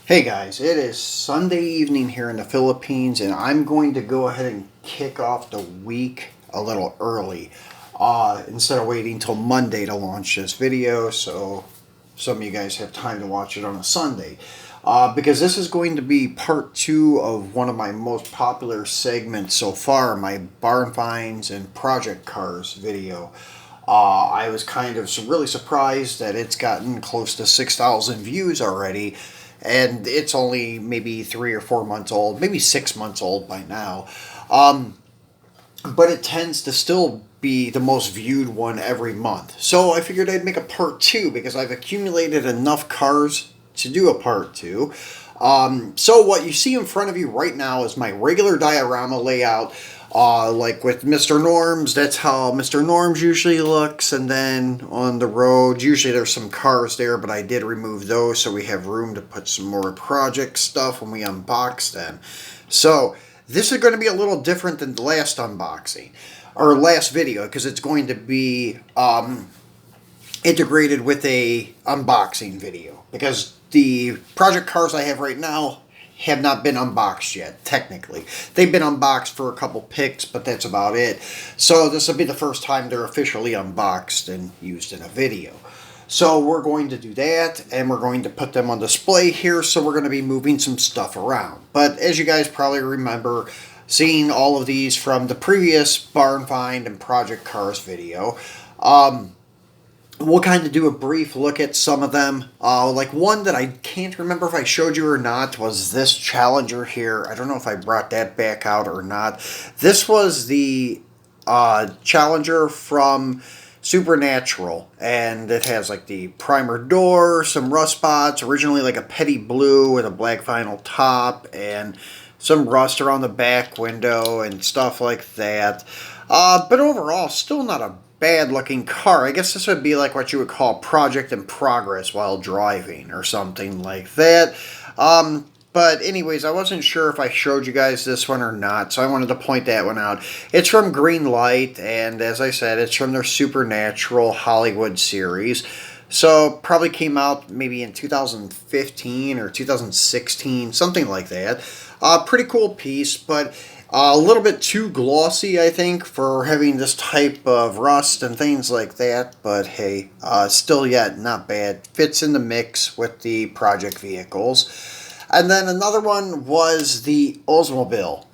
Hey guys, it is Sunday evening here in the Philippines, and I'm going to go ahead and kick off the week a little early instead of waiting till Monday to launch this video, so some of you guys have time to watch it on a Sunday. Because this is going to be part two of one of my most popular segments so far, my barn finds and project cars video. I was kind of really surprised that it's gotten close to 6,000 views already, and it's only maybe 3 or 4 months old, maybe 6 months old by now. But it tends to still be the most viewed one every month. So I figured I'd make a part two because I've accumulated enough cars to do a part two. So what you see in front of you right now is my regular diorama layout. Like with Mr. Norm's, that's how Mr. Norm's usually looks. And then on the road, usually there's some cars there, but I did remove those so we have room to put some more project stuff when we unbox them. So this is going to be a little different than the last unboxing, or last video, because it's going to be integrated with a unboxing video. Because the project cars I have right now have not been unboxed yet, technically. They've been unboxed for a couple picks, but that's about it. So this will be the first time they're officially unboxed and used in a video. So we're going to do that, and we're going to put them on display here, so we're going to be moving some stuff around. But as you guys probably remember, seeing all of these from the previous barn find and project cars video, we'll kind of do a brief look at some of them. Like one that I can't remember if I showed you or not was this Challenger here. I don't know if I brought that back out or not. This was the Challenger from Supernatural, and it has like the primer door, some rust spots, originally like a petty blue with a black vinyl top, and some rust around the back window and stuff like that. But overall, still not a bad looking car. I guess this would be like what you would call project in progress while driving or something like that. But anyways, I wasn't sure if I showed you guys this one or not, so I wanted to point that one out. It's from Greenlight, and as I said, it's from their Supernatural Hollywood series. So probably came out maybe in 2015 or 2016, something like that. Pretty cool piece, but a little bit too glossy, I think, for having this type of rust and things like that. But hey, still yet not bad. Fits in the mix with the project vehicles. And then another one was the Oldsmobile.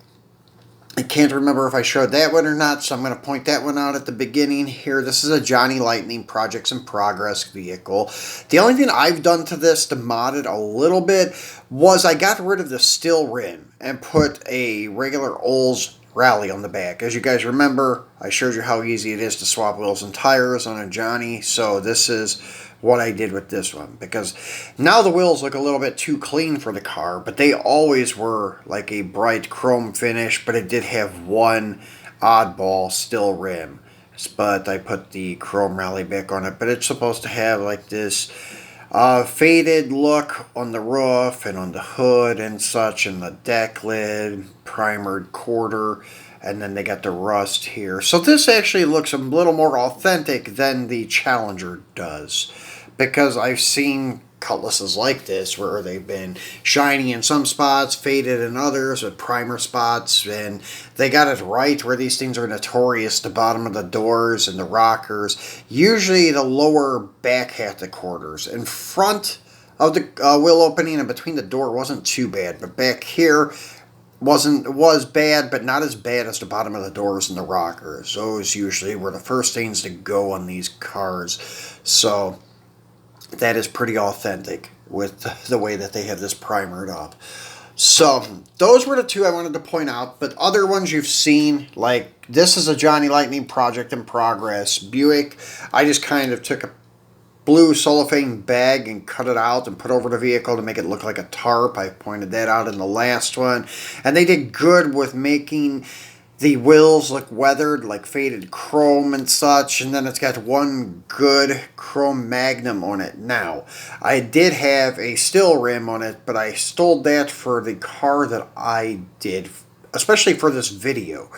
I can't remember if I showed that one or not, so I'm going to point that one out at the beginning here. This is a Johnny Lightning Projects in Progress vehicle. The only thing I've done to this to mod it a little bit was I got rid of the steel rim and put a regular Olds Rally on the back. As you guys remember, I showed you how easy it is to swap wheels and tires on a Johnny, so this is what I did with this one, because now the wheels look a little bit too clean for the car, but they always were like a bright chrome finish, but it did have one oddball steel rim. But I put the chrome rally back on it, but it's supposed to have like this faded look on the roof and on the hood and such, and the deck lid, primered quarter, and then they got the rust here. So this actually looks a little more authentic than the Challenger does, because I've seen cutlasses like this where they've been shiny in some spots, faded in others, with primer spots, and they got it right where these things are notorious. The bottom of the doors and the rockers, usually the lower back half of the quarters. In front of the wheel opening and between the door wasn't too bad, but back here was bad, but not as bad as the bottom of the doors and the rockers. Those usually were the first things to go on these cars. So that is pretty authentic with the way that they have this primered up. So those were the two I wanted to point out, but other ones you've seen, like this is a Johnny Lightning Project in Progress Buick. I just kind of took a blue cellophane bag and cut it out and put over the vehicle to make it look like a tarp. I pointed that out in the last one, and they did good with making the wheels look weathered, like faded chrome and such, and then it's got one good chrome magnum on it. Now, I did have a steel rim on it, but I stole that for the car that I did, especially for this video.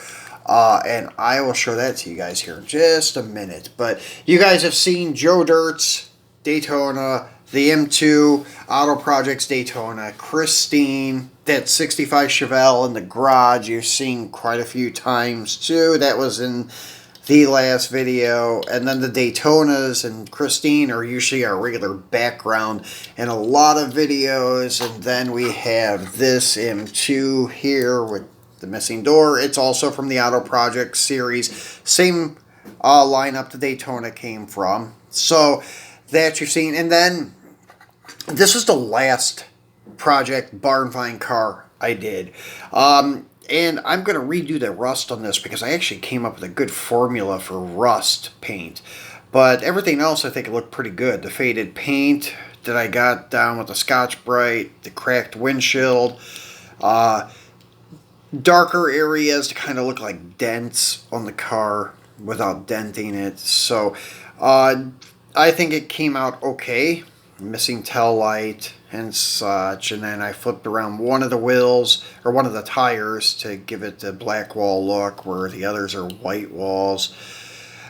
And I will show that to you guys here in just a minute. But you guys have seen Joe Dirt's Daytona the M2 Auto Projects Daytona, Christine, that 65 Chevelle in the garage you've seen quite a few times too. That was in the last video. And then the Daytonas and Christine are usually our regular background in a lot of videos. And then we have this M2 here with the missing door. It's also from the Auto Project series. Same lineup the Daytona came from. So that you've seen. And then this was the last project barn find car I did. And I'm going to redo the rust on this because I actually came up with a good formula for rust paint. But everything else I think it looked pretty good. The faded paint that I got down with the Scotch-Brite, the cracked windshield, darker areas to kind of look like dents on the car without denting it. So I think it came out okay. Missing tail light and such, and then I flipped around one of the wheels or one of the tires to give it the black wall look where the others are white walls.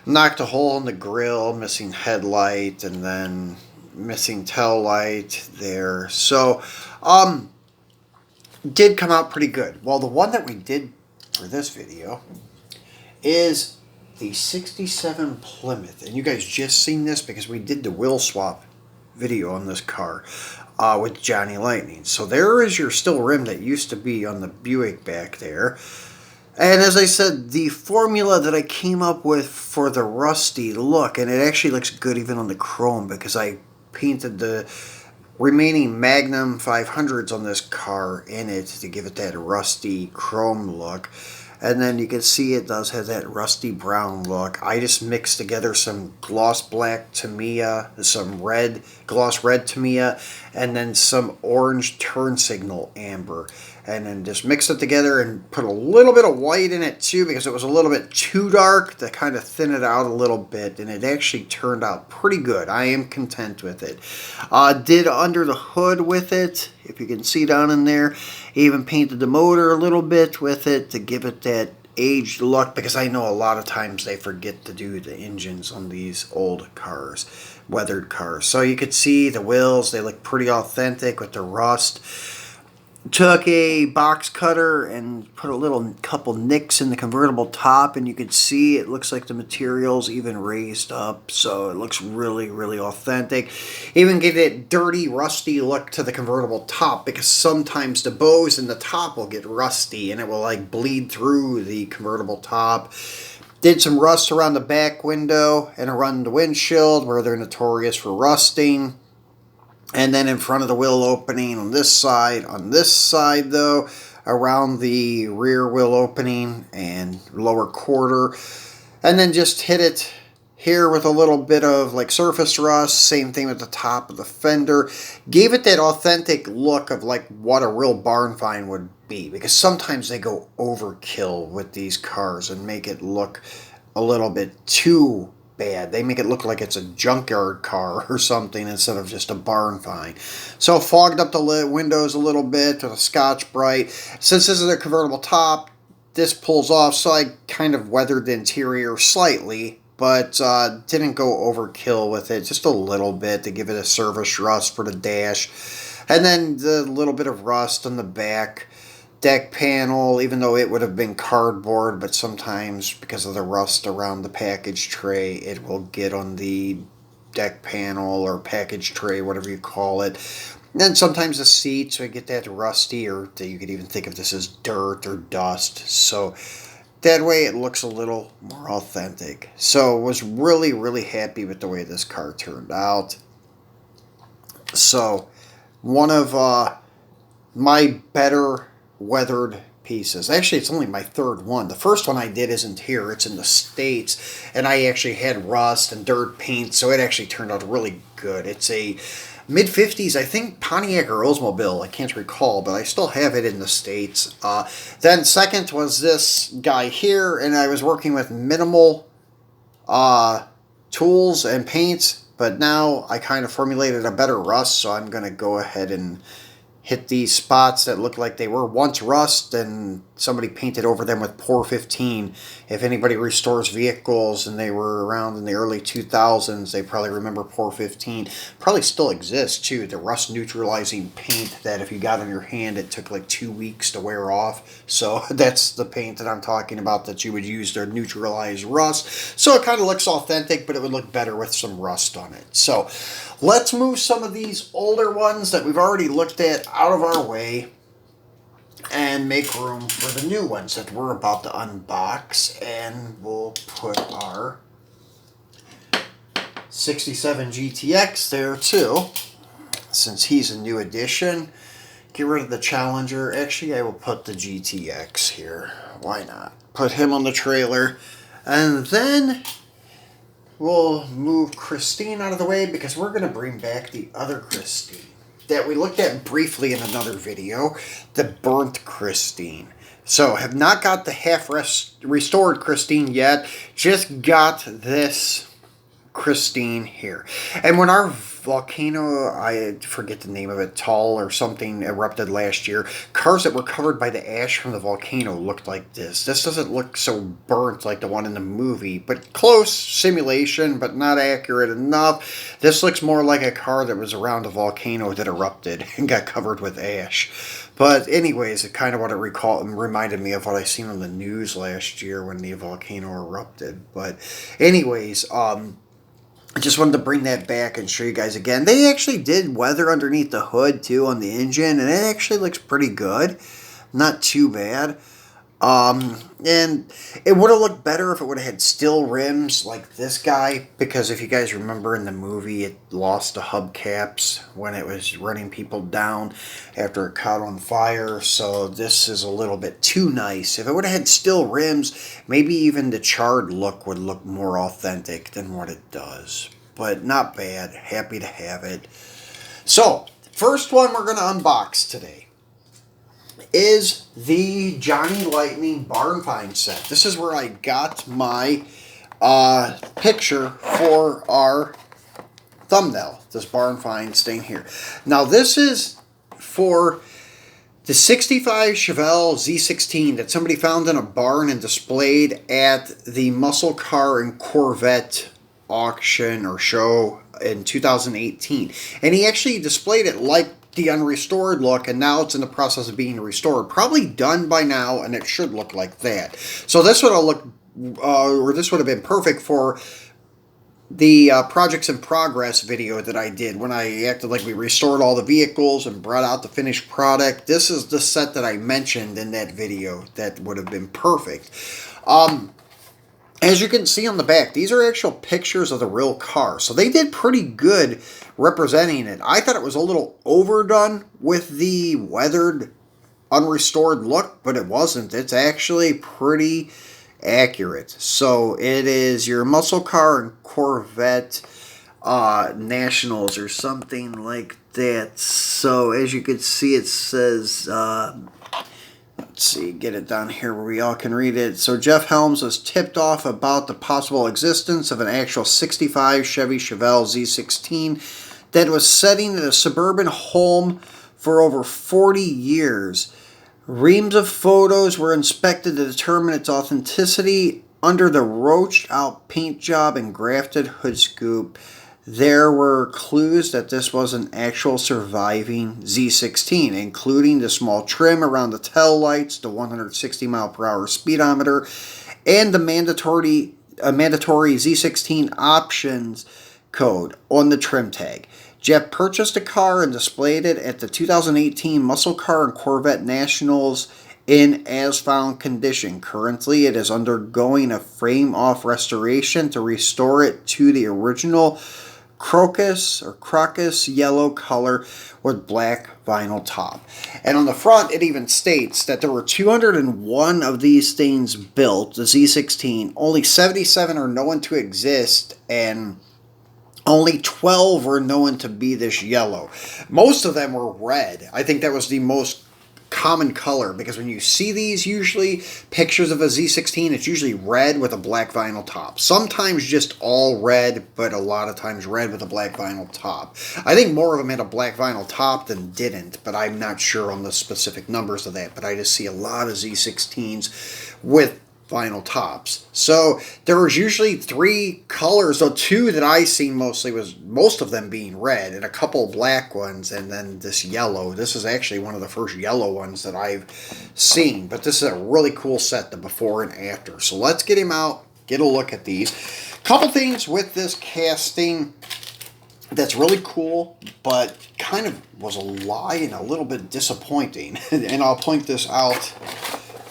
Knocked a hole in the grill, missing headlight, and then missing tail light there. So did come out pretty good. Well, the one that we did for this video is the 67 Plymouth, and you guys just seen this because we did the wheel swap video on this car with Johnny Lightning. So there is your still rim that used to be on the Buick back there. And as I said, the formula that I came up with for the rusty look, and it actually looks good even on the chrome because I painted the remaining Magnum 500s on this car in it to give it that rusty chrome look. And then you can see it does have that rusty brown look. I just mixed together some gloss black Tamiya, some red, gloss red Tamiya, and then some orange turn signal amber. And then just mixed it together and put a little bit of white in it too because it was a little bit too dark to kind of thin it out a little bit. And it actually turned out pretty good. I am content with it. Did under the hood with it, if you can see down in there. Even painted the motor a little bit with it to give it that aged look because I know a lot of times they forget to do the engines on these old cars, weathered cars. So you could see the wheels, they look pretty authentic with the rust. Took a box cutter and put a couple nicks in the convertible top, and you could see it looks like the material's even raised up, so it looks really, really authentic. Even give it dirty, rusty look to the convertible top because sometimes the bows in the top will get rusty and it will like bleed through the convertible top. Did some rust around the back window and around the windshield where they're notorious for rusting. And then in front of the wheel opening on this side though, around the rear wheel opening and lower quarter. And then just hit it here with a little bit of like surface rust. Same thing with the top of the fender. Gave it that authentic look of like what a real barn find would be. Because sometimes they go overkill with these cars and make it look a little bit too bad. They make it look like it's a junkyard car or something instead of just a barn find. So fogged up the windows a little bit with a Scotch-Brite. Since this is a convertible top, this pulls off, so I kind of weathered the interior slightly, but didn't go overkill with it, just a little bit to give it a service rust for the dash. And then the little bit of rust on the back deck panel, even though it would have been cardboard, but sometimes because of the rust around the package tray, it will get on the deck panel or package tray, whatever you call it. And then sometimes the seats would get that rusty, or you could even think of this as dirt or dust. So that way it looks a little more authentic. So was really, really happy with the way this car turned out. So one of my better weathered pieces. Actually, it's only my third one. The first one I did isn't here. It's in the States, and I actually had rust and dirt paint, so it actually turned out really good. It's a mid-50s, I think, Pontiac or Oldsmobile. I can't recall, but I still have it in the States. Then second was this guy here, and I was working with minimal tools and paints, but now I kind of formulated a better rust, so I'm going to go ahead and hit these spots that look like they were once rust and somebody painted over them with Por 15. If anybody restores vehicles and they were around in the early 2000s, they probably remember Por 15. Probably still exists too. The rust neutralizing paint that if you got on your hand, it took like 2 weeks to wear off. So that's the paint that I'm talking about that you would use to neutralize rust. So it kind of looks authentic, but it would look better with some rust on it. So let's move some of these older ones that we've already looked at out of our way and make room for the new ones that we're about to unbox. And we'll put our 67 GTX there too, since he's a new addition. Get rid of the Challenger. Actually, I will put the GTX here. Why not? Put him on the trailer. And then we'll move Christine out of the way because we're going to bring back the other Christine that we looked at briefly in another video, the burnt Christine. So, have not got the half restored Christine yet, just got this Christine here. And when our volcano, I forget the name of it, Tall or something, erupted last year, cars that were covered by the ash from the volcano looked like this. This doesn't look so burnt like the one in the movie, but close simulation, but not accurate enough. This looks more like a car that was around a volcano that erupted and got covered with ash. But anyways, it kind of what it reminded me of what I seen on the news last year when the volcano erupted. But anyways, I just wanted to bring that back and show you guys again. They actually did weather underneath the hood too on the engine, and it actually looks pretty good. Not too bad. And it would have looked better if it would have had steel rims like this guy, because if you guys remember in the movie, it lost the hubcaps when it was running people down after it caught on fire. So this is a little bit too nice. If it would have had steel rims, maybe even the charred look would look more authentic than what it does. But not bad. Happy to have it. So, first one we're going to unbox today is the Johnny Lightning Barn Find set. This is where I got my picture for our thumbnail, this Barn Find staying here. Now this is for the 65 Chevelle Z16 that somebody found in a barn and displayed at the Muscle Car and Corvette auction or show in 2018. And he actually displayed it like the unrestored look, and now it's in the process of being restored. Probably done by now, and it should look like that. So this would have looked, or this would have been perfect for the projects in progress video that I did when I acted like we restored all the vehicles and brought out the finished product. This is the set that I mentioned in that video that would have been perfect. As you can see on the back, these are actual pictures of the real car. So they did pretty good representing it. I thought it was a little overdone with the weathered, unrestored look, but it wasn't. It's actually pretty accurate. So it is your Muscle Car and Corvette Nationals or something like that. So as you can see, it says... let's see, get it down here where we all can read it. So Jeff Helms was tipped off about the possible existence of an actual 65 Chevy Chevelle Z16 that was sitting at a suburban home for over 40 years. Reams of photos were inspected to determine its authenticity. Under the roached out paint job and grafted hood scoop, there were clues that this was an actual surviving Z16, including the small trim around the tail lights, the 160 mile per hour speedometer, and the mandatory Z16 options code on the trim tag. Jeff purchased a car and displayed it at the 2018 Muscle Car and Corvette Nationals in as-found condition. Currently, it is undergoing a frame-off restoration to restore it to the original crocus yellow color with black vinyl top. And on the front, it even states that there were 201 of these things built, the Z16. Only 77 are known to exist, and only 12 were known to be this yellow. Most of them were red. I think that was the most common color, because when you see these, usually pictures of a Z16, it's usually red with a black vinyl top. Sometimes just all red, but a lot of times red with a black vinyl top. I think more of them had a black vinyl top than didn't, but I'm not sure on the specific numbers of that. But I just see a lot of Z16s with vinyl tops. So there was usually 3 colors, so 2 that I seen mostly, was most of them being red, and a couple black ones, and then this yellow. This is actually one of the first yellow ones that I've seen, but this is a really cool set, the before and after. So let's get him out, get a look at these. Couple things with this casting that's really cool, but kind of was a lie and a little bit disappointing. And I'll point this out.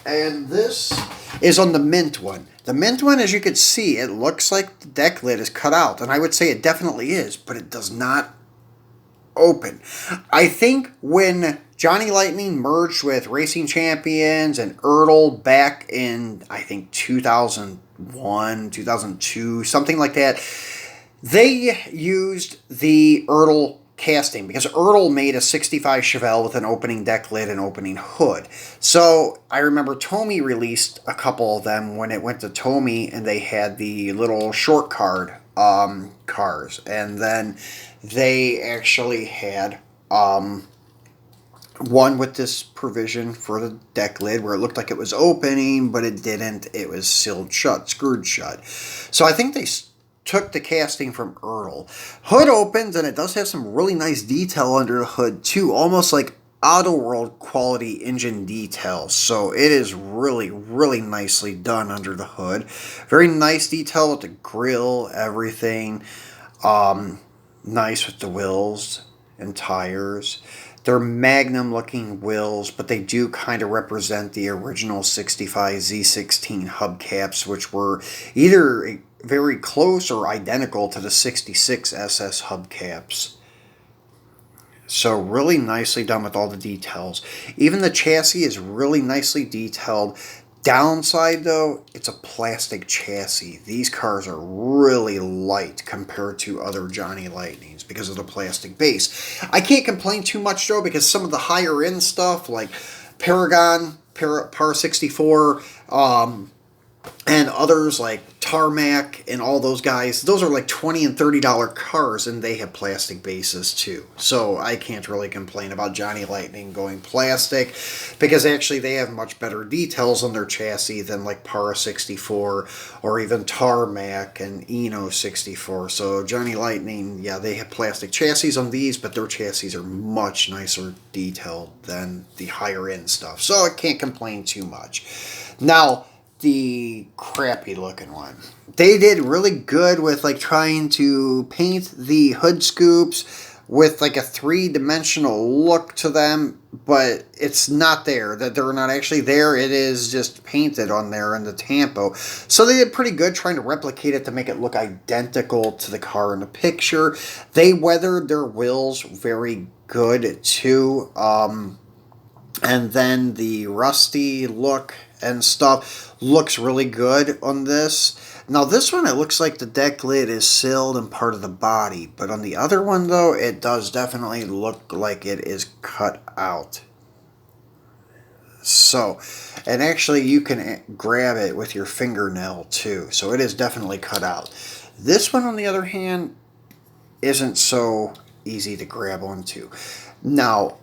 And this is on the mint one. The mint one, as you can see, it looks like the deck lid is cut out. And I would say it definitely is, but it does not open. I think when Johnny Lightning merged with Racing Champions and Ertl back in, I think, 2001, 2002, something like that, they used the Ertl casting, because Ertl made a 65 Chevelle with an opening deck lid and opening hood. So I remember Tomy released a couple of them when it went to Tomy, and they had the little short card cars, and then they actually had one with this provision for the deck lid where it looked like it was opening, but it didn't. It was sealed shut, screwed shut. So I think they took the casting from Ertl. Hood opens, and it does have some really nice detail under the hood too, almost like Auto World quality engine details. So it is really, really nicely done under the hood. Very nice detail with the grill, everything. Nice with the wheels and tires. They're Magnum looking wheels, but they do kind of represent the original 65 Z16 hubcaps, which were either very close or identical to the 66 SS hubcaps. So really nicely done with all the details. Even the chassis is really nicely detailed. Downside though, it's a plastic chassis. These cars are really light compared to other Johnny Lightnings because of the plastic base. I can't complain too much though, because some of the higher end stuff like Paragon, Par 64, and others like Tarmac and all those guys, those are like $20 and $30 cars, and they have plastic bases too. So I can't really complain about Johnny Lightning going plastic, because actually they have much better details on their chassis than like Par 64 or even Tarmac and Eno 64. So Johnny Lightning, yeah, they have plastic chassis on these, but their chassis are much nicer detailed than the higher end stuff. So I can't complain too much. Now, the crappy looking one, they did really good with like trying to paint the hood scoops with like a 3-dimensional look to them, but it's not there. That they're not actually there. It is just painted on there in the tampo. So they did pretty good trying to replicate it to make it look identical to the car in the picture. They weathered their wheels very good too. And then the rusty look and stuff looks really good on this. Now this one, it looks like the deck lid is sealed and part of the body, but on the other one though, it does definitely look like it is cut out. So, and actually you can grab it with your fingernail too, so it is definitely cut out. This one on the other hand isn't so easy to grab onto. Now,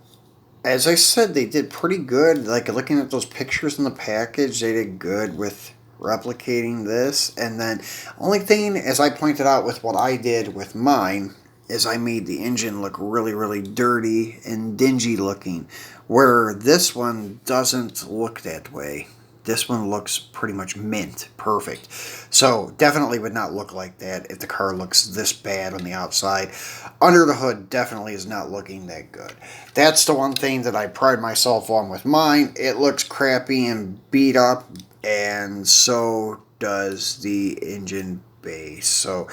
as I said, they did pretty good. Like, looking at those pictures in the package, they did good with replicating this. And then, only thing, as I pointed out with what I did with mine, is I made the engine look really, really dirty and dingy looking, where this one doesn't look that way. This one looks pretty much mint, perfect. So definitely would not look like that if the car looks this bad on the outside. Under the hood definitely is not looking that good. That's the one thing that I pride myself on with mine. It looks crappy and beat up, and so does the engine base. So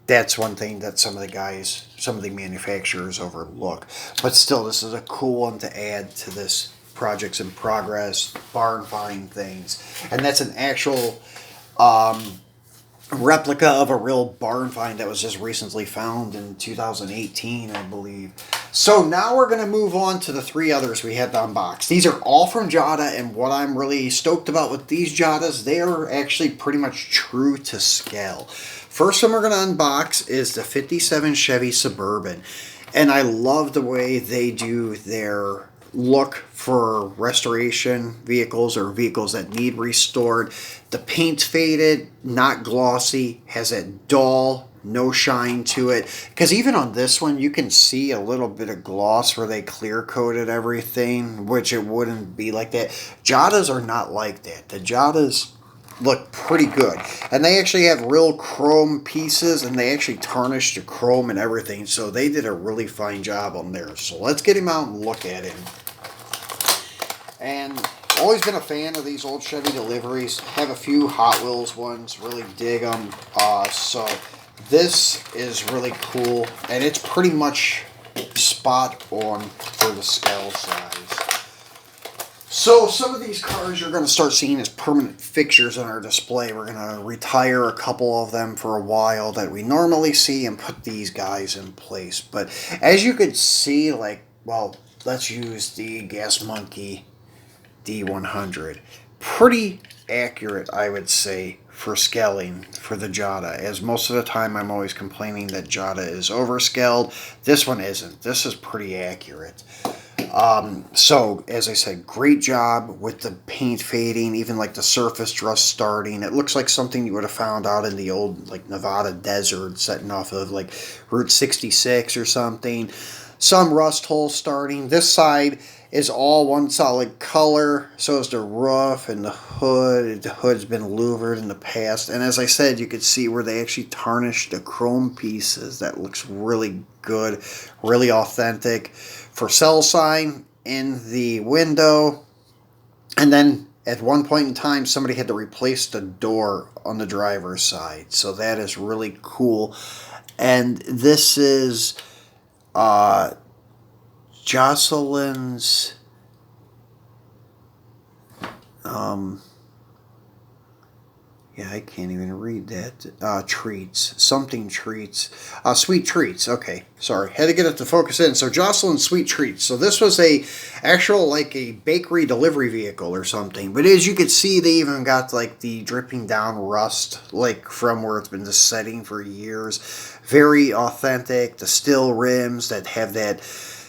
that's one thing that some of the guys, some of the manufacturers overlook. But still, this is a cool one to add to this projects in progress, barn find things. And that's an actual replica of a real barn find that was just recently found in 2018, I believe. So now we're going to move on to the three others we had to unbox. These are all from Jada, and what I'm really stoked about with these Jadas, they are actually pretty much true to scale. First one we're going to unbox is the 57 Chevy Suburban. And I love the way they do their look for restoration vehicles or vehicles that need restored. The paint's faded, not glossy, has a dull, no shine to it. Because even on this one, you can see a little bit of gloss where they clear coated everything, which it wouldn't be like that. Jadas are not like that. The Jadas look pretty good, and they actually have real chrome pieces, and they actually tarnished the chrome and everything, so they did a really fine job on there. So let's get him out and look at him. And always been a fan of these old Chevy deliveries. Have a few Hot Wheels ones, really dig them. So this is really cool, and it's pretty much spot on for the scale size. So some of these cars you're going to start seeing as permanent fixtures on our display. We're going to retire a couple of them for a while that we normally see and put these guys in place. But as you could see, like, well, let's use the Gas Monkey D100. Pretty accurate, I would say, for scaling for the Jada. As most of the time I'm always complaining that Jada is overscaled. This one isn't. This is pretty accurate. So, as I said, great job with the paint fading, even like the surface rust starting. It looks like something you would have found out in the old like Nevada desert, setting off of like Route 66 or something. Some rust holes starting. This side is all one solid color. So is the roof and the hood. The hood's been louvered in the past. And as I said, you could see where they actually tarnished the chrome pieces. That looks really good, really authentic. For sell sign in the window. And then at one point in time, somebody had to replace the door on the driver's side. So that is really cool. And this is Jocelyn's yeah, I can't even read that. Treats. Something treats. Sweet treats. Okay, sorry. Had to get it to focus in. So Jocelyn's Sweet Treats. So this was a actual, like a bakery delivery vehicle or something. But as you could see, they even got like the dripping down rust, like from where it's been just setting for years. Very authentic. The steel rims that have that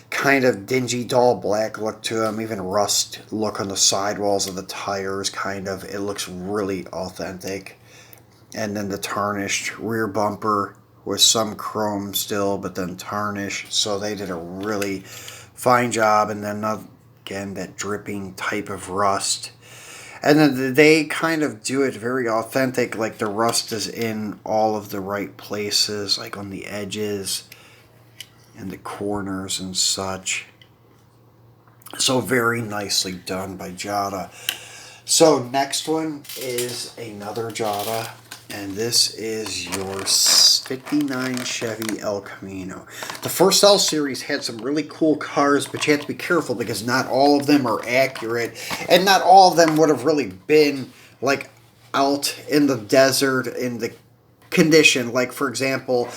kind of dingy, dull black look to them, even rust look on the sidewalls of the tires, kind of. It looks really authentic. And then the tarnished rear bumper with some chrome still, but then tarnished. So they did a really fine job. And then again, that dripping type of rust. And then they kind of do it very authentic, like the rust is in all of the right places, like on the edges and the corners and such. So very nicely done by Jada. So next one is another Jada, and this is your 59 Chevy El Camino. The first L series had some really cool cars, but you have to be careful because not all of them are accurate, and not all of them would have really been like out in the desert in the condition. Like, for example,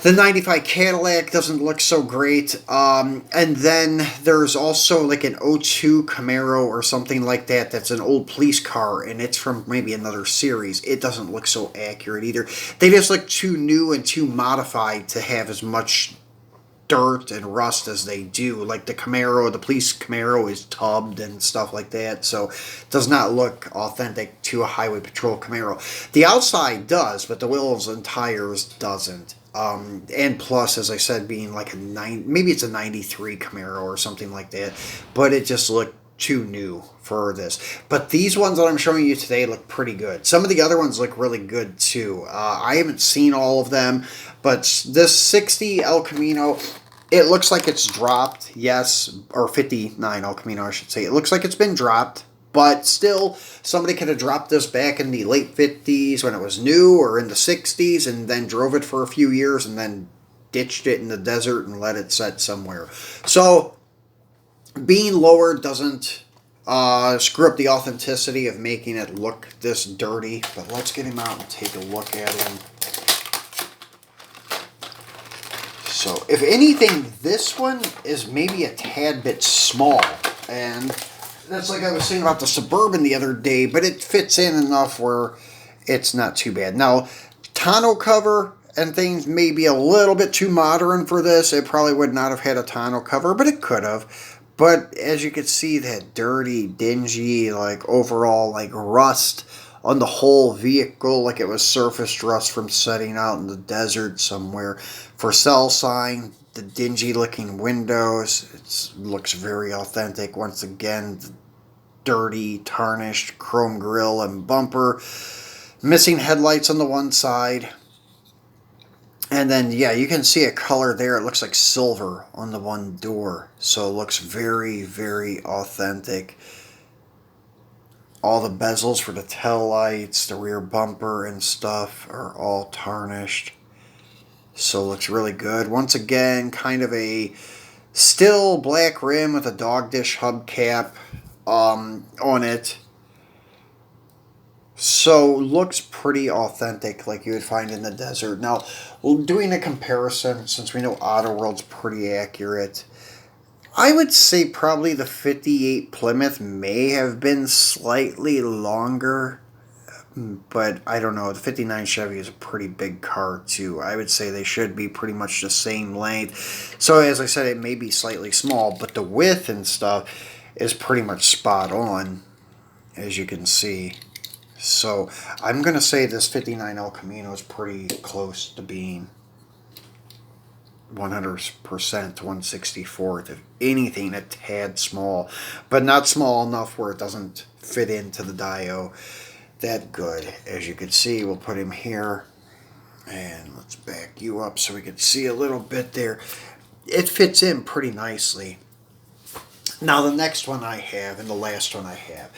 the 95 Cadillac doesn't look so great. And then there's also like an '02 Camaro or something like that that's an old police car, and it's from maybe another series. It doesn't look so accurate either. They just look too new and too modified to have as much dirt and rust as they do. Like the Camaro, the police Camaro is tubbed and stuff like that, so it does not look authentic to a highway patrol Camaro. The outside does, but the wheels and tires doesn't. And plus, as I said, being like maybe it's a 93 Camaro or something like that, but it just looked too new for this. But these ones that I'm showing you today look pretty good. Some of the other ones look really good too. I haven't seen all of them, but this 60 El Camino, it looks like it's dropped, yes, or 59 El Camino, I should say. It looks like it's been dropped. But still, somebody could have dropped this back in the late 50s when it was new, or in the 60s, and then drove it for a few years and then ditched it in the desert and let it set somewhere. So being lower doesn't screw up the authenticity of making it look this dirty. But let's get him out and take a look at him. So, if anything, this one is maybe a tad bit small. And that's like I was saying about the Suburban the other day, but it fits in enough where it's not too bad. Now, tonneau cover and things may be a little bit too modern for this. It probably would not have had a tonneau cover, but it could have. But as you can see, that dirty, dingy, like overall, like rust on the whole vehicle, like it was surface rust from setting out in the desert somewhere. For sale sign, the dingy looking windows, it looks very authentic. Once again, the dirty, tarnished chrome grille and bumper. Missing headlights on the one side. And then, yeah, you can see a color there. It looks like silver on the one door. So it looks very, very authentic. All the bezels for the tail lights, the rear bumper and stuff are all tarnished. So it looks really good. Once again, kind of a still black rim with a dog dish hubcap on it. So looks pretty authentic like you would find in the desert. Now, doing a comparison, since we know Auto World's pretty accurate, I would say probably the 58 Plymouth may have been slightly longer, but I don't know. The 59 Chevy is a pretty big car too. I would say they should be pretty much the same length. So as I said, it may be slightly small, but the width and stuff is pretty much spot on, as you can see. So I'm going to say this 59 El Camino is pretty close to being 100% 1/64th. If anything, a tad small, but not small enough where it doesn't fit into the Dio that good. As you can see, we'll put him here, and let's back you up so we can see a little bit there. It fits in pretty nicely. Now the next one I have, and the last one I have,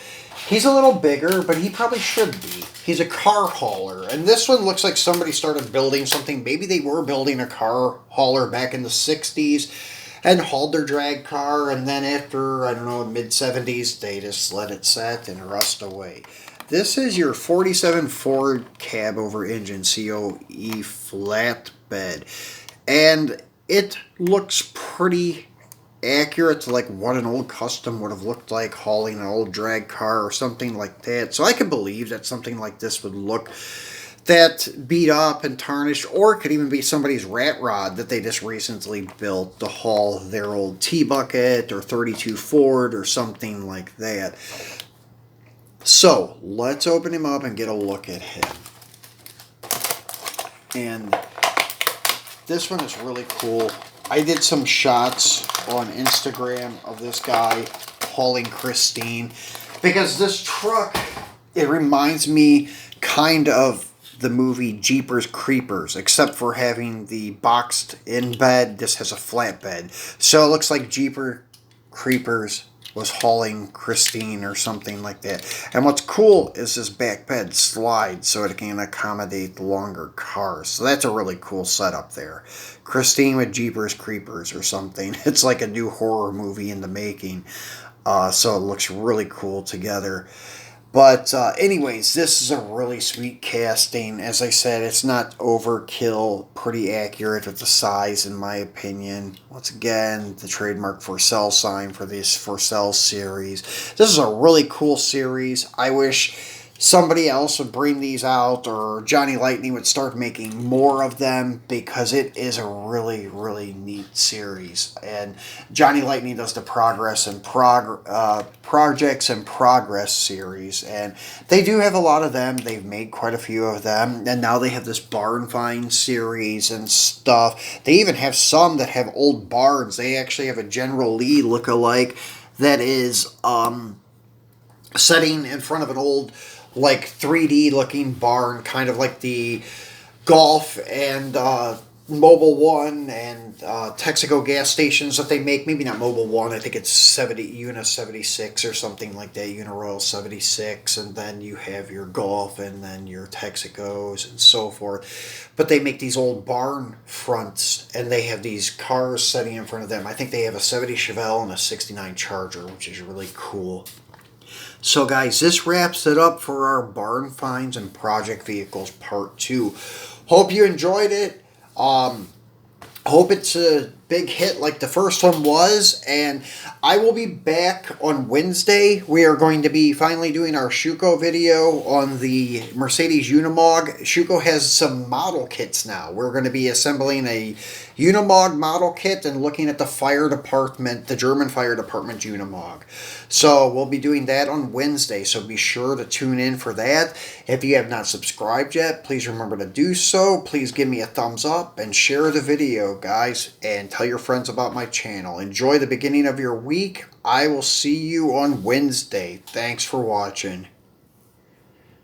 he's a little bigger, but he probably should be. He's a car hauler. And this one looks like somebody started building something. Maybe they were building a car hauler back in the 60s and hauled their drag car. And then after, I don't know, mid-70s, they just let it set and rust away. This is your 47 Ford cab over engine COE flatbed. And it looks pretty accurate to like what an old custom would have looked like hauling an old drag car or something like that. So I could believe that something like this would look that beat up and tarnished, or it could even be somebody's rat rod that they just recently built to haul their old T-Bucket or 32 Ford or something like that. So let's open him up and get a look at him. And this one is really cool. I did some shots on Instagram of this guy hauling Christine, because this truck, it reminds me kind of the movie Jeepers Creepers, except for having the boxed in bed. This has a flatbed. So it looks like Jeepers Creepers was hauling Christine or something like that. And what's cool is this back bed slides so it can accommodate the longer cars. So that's a really cool setup there. Christine with Jeepers Creepers or something. It's like a new horror movie in the making. So it looks really cool together. But anyways, this is a really sweet casting. As I said, it's not overkill, pretty accurate with the size in my opinion. Once again, the trademark for sale sign for this for sale series. This is a really cool series. I wish somebody else would bring these out, or Johnny Lightning would start making more of them, because it is a really, really neat series. And Johnny Lightning does the Progress and Projects and Progress series, and they do have a lot of them. They've made quite a few of them, and now they have this barn find series and stuff. They even have some that have old barns. They actually have a General Lee look-alike that is setting in front of an old, like 3D looking barn, kind of like the Golf and Mobil 1 and Texaco gas stations that they make. Maybe not Mobil 1, I think it's Una 76 or something like that, Uniroyal 76, and then you have your Golf and then your Texacos and so forth. But they make these old barn fronts, and they have these cars sitting in front of them. I think they have a 70 Chevelle and a 69 Charger, which is really cool. So guys, this wraps it up for our barn finds and project vehicles part 2. Hope you enjoyed it. Hope it's a big hit like the first one was, and I will be back on Wednesday. We are going to be finally doing our Schuko video on the Mercedes Unimog. Schuko has some model kits now. We're going to be assembling a Unimog model kit and looking at the fire department, the German fire department Unimog. So we'll be doing that on Wednesday, so be sure to tune in for that. If you have not subscribed yet, please remember to do so. Please give me a thumbs up and share the video, guys, and tell your friends about my channel. Enjoy the beginning of your week. I will see you on Wednesday. Thanks for watching.